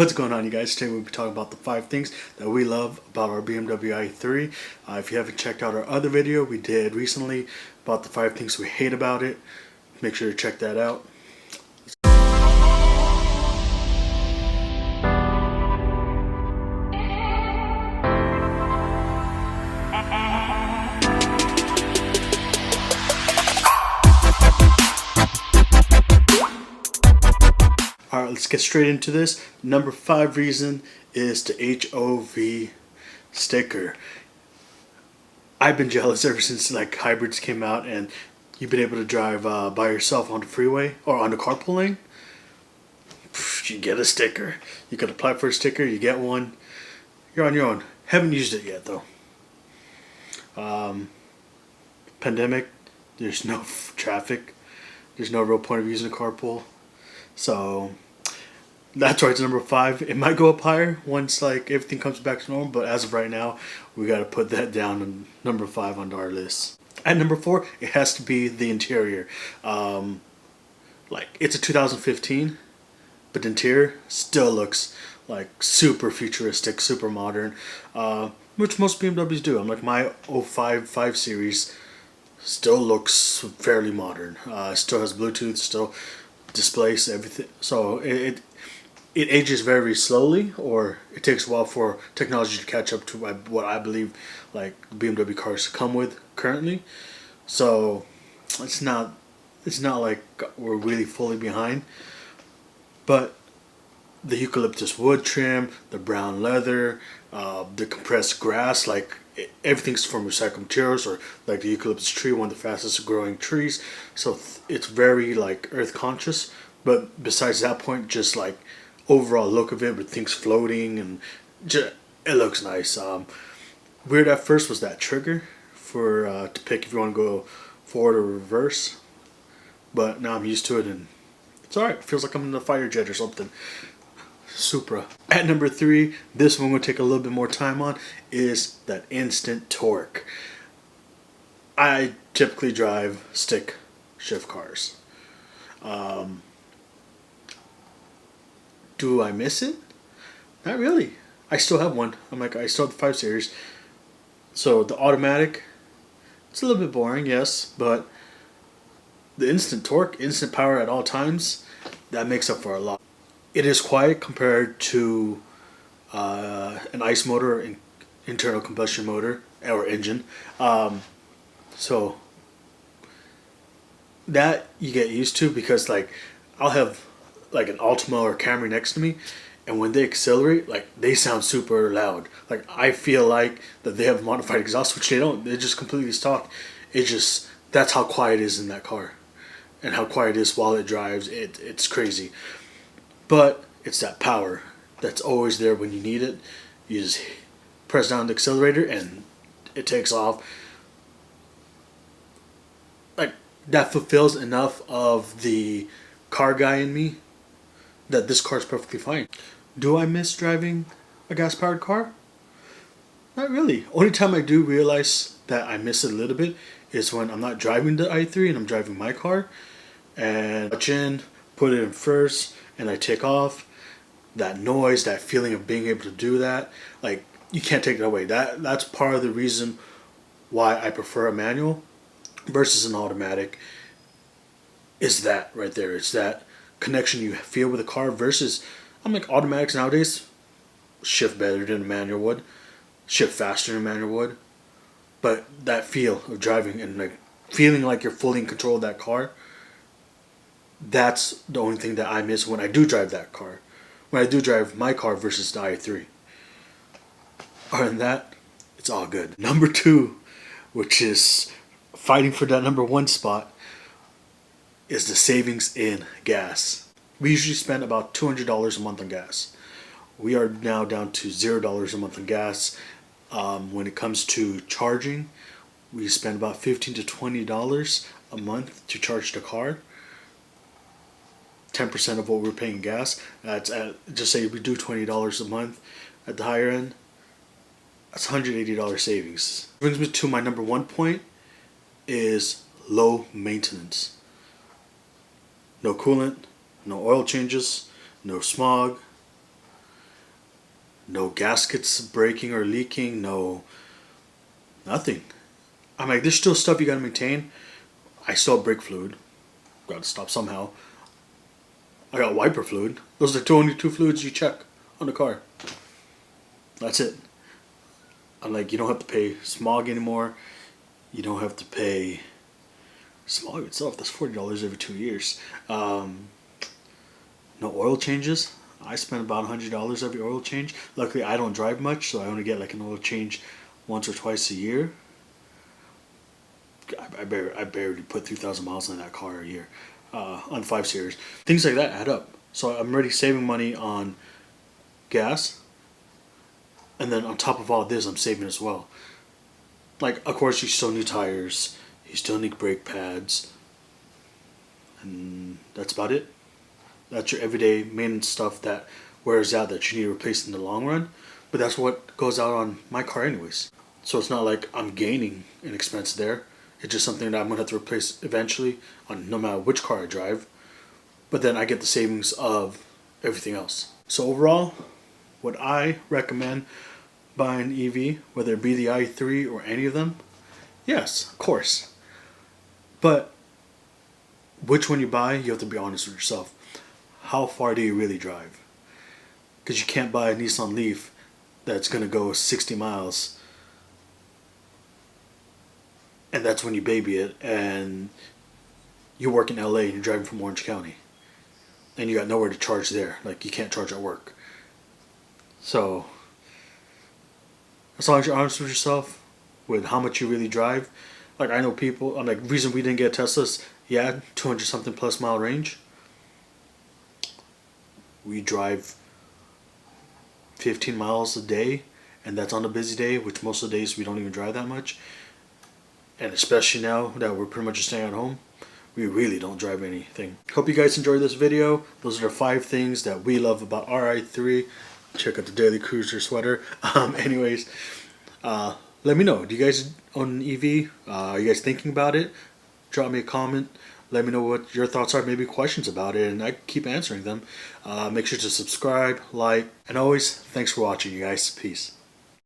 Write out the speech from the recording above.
What's going on, you guys? Today we'll be talking about the 5 things that we love about our BMW i3. If you haven't checked out our other video we did recently about the 5 things we hate about it, make sure to check that out. Alright, let's get straight into this. Number 5 reason is the HOV sticker. I've been jealous ever since like hybrids came out and you've been able to drive by yourself on the freeway or on the carpool lane. You get a sticker. You can apply for a sticker, you get one. You're on your own. Haven't used it yet though. Pandemic, there's no traffic. There's no real point of using a carpool. So that's why it's number 5. It might go up higher once like everything comes back to normal, but as of right now, we got to put that down on number 5 on our list. At number 4, it has to be the interior. Like it's a 2015, but the interior still looks like super futuristic, super modern, which most BMWs do. I'm like my 05 Series still looks fairly modern. Still has Bluetooth, still displays everything. So it ages very slowly, or it takes a while for technology to catch up to what I believe like BMW cars come with currently. So it's not like we're really fully behind, but the eucalyptus wood trim, the brown leather, the compressed grass, like everything's from recycled materials, or like the eucalyptus tree, one of the fastest growing trees. So it's very like earth conscious. But besides that point, just like overall look of it with things floating and just, it looks nice. Weird at first was that trigger for to pick if you want to go forward or reverse, but now I'm used to it and it's alright. It feels like I'm in a fighter jet or something. Supra. At number 3, this one we'll take a little bit more time on, is that instant torque. I typically drive stick shift cars. Do I miss it? Not really. I still have one. I still have the 5 Series. So the automatic, it's a little bit boring, yes, but the instant torque, instant power at all times, that makes up for a lot. It is quiet compared to an ICE motor or internal combustion motor or engine. So that you get used to, because like I'll have like an Altima or Camry next to me, and when they accelerate, like they sound super loud. Like I feel like that they have modified exhaust, which they don't. They're just completely stock. That's how quiet it is in that car, and how quiet it is while it drives. It's crazy. But it's that power that's always there when you need it. You just press down the accelerator and it takes off. Like that fulfills enough of the car guy in me that this car is perfectly fine. Do I miss driving a gas-powered car? Not really. Only time I do realize that I miss it a little bit is when I'm not driving the i3 and I'm driving my car, and touch in, put it in first, and I take off. That noise, that feeling of being able to do that, like you can't take it away. That's part of the reason why I prefer a manual versus an automatic. Is that right there? It's that connection you feel with a car versus, I'm like, automatics nowadays shift better than a manual would, shift faster than a manual would, but that feel of driving and like feeling like you're fully in control of that car, that's the only thing that I miss when I do drive that car. When I do drive my car versus the i3. Other than that, it's all good. Number 2, which is fighting for that number 1 spot, is the savings in gas. We usually spend about $200 a month on gas. We are now down to $0 a month on gas. When it comes to charging, we spend about $15 to $20 a month to charge the car. 10% of what we're paying in gas. That's at, just say we do $20 a month at the higher end. That's $180 savings. Brings me to my number 1 point, is low maintenance. No coolant, no oil changes, no smog. no gaskets breaking or leaking, no nothing. I'm like, there's still stuff you gotta maintain. I still have brake fluid, gotta stop somehow. I got wiper fluid. Those are the only two fluids you check on the car. That's it. I'm like, you don't have to pay smog anymore. You don't have to pay smog itself. That's $40 every 2 years. No oil changes. I spend about $100 every oil change. Luckily, I don't drive much, so I only get like an oil change once or twice a year. I barely put 3,000 miles on that car a year on 5 Series. Things like that add up. So I'm already saving money on gas, and then on top of all this, I'm saving as well. Like, of course, you still need tires, you still need brake pads, and that's about it. That's your everyday maintenance stuff that wears out that you need to replace in the long run. But that's what goes out on my car anyways. So it's not like I'm gaining an expense there. It's just something that I'm going to have to replace eventually on no matter which car I drive. But then I get the savings of everything else. So overall, would I recommend buying an EV, whether it be the i3 or any of them? Yes, of course. But which one you buy, you have to be honest with yourself. How far do you really drive? Because you can't buy a Nissan Leaf that's going to go 60 miles and that's when you baby it, and you work in LA and you're driving from Orange County and you got nowhere to charge there. Like, you can't charge at work. So as long as you're honest with yourself with how much you really drive. Like, I know people, I'm like, reason we didn't get Teslas, yeah, 200 something plus mile range. We drive 15 miles a day, and that's on a busy day, which most of the days we don't even drive that much. And especially now that we're pretty much just staying at home, we really don't drive anything. Hope you guys enjoyed this video. Those are the 5 things that we love about our i3. Check out the Daily Cruiser sweater. Anyways, let me know. Do you guys own an EV? Are you guys thinking about it? Drop me a comment. Let me know what your thoughts are, maybe questions about it, and I keep answering them. Make sure to subscribe, like, and always, thanks for watching, you guys. Peace.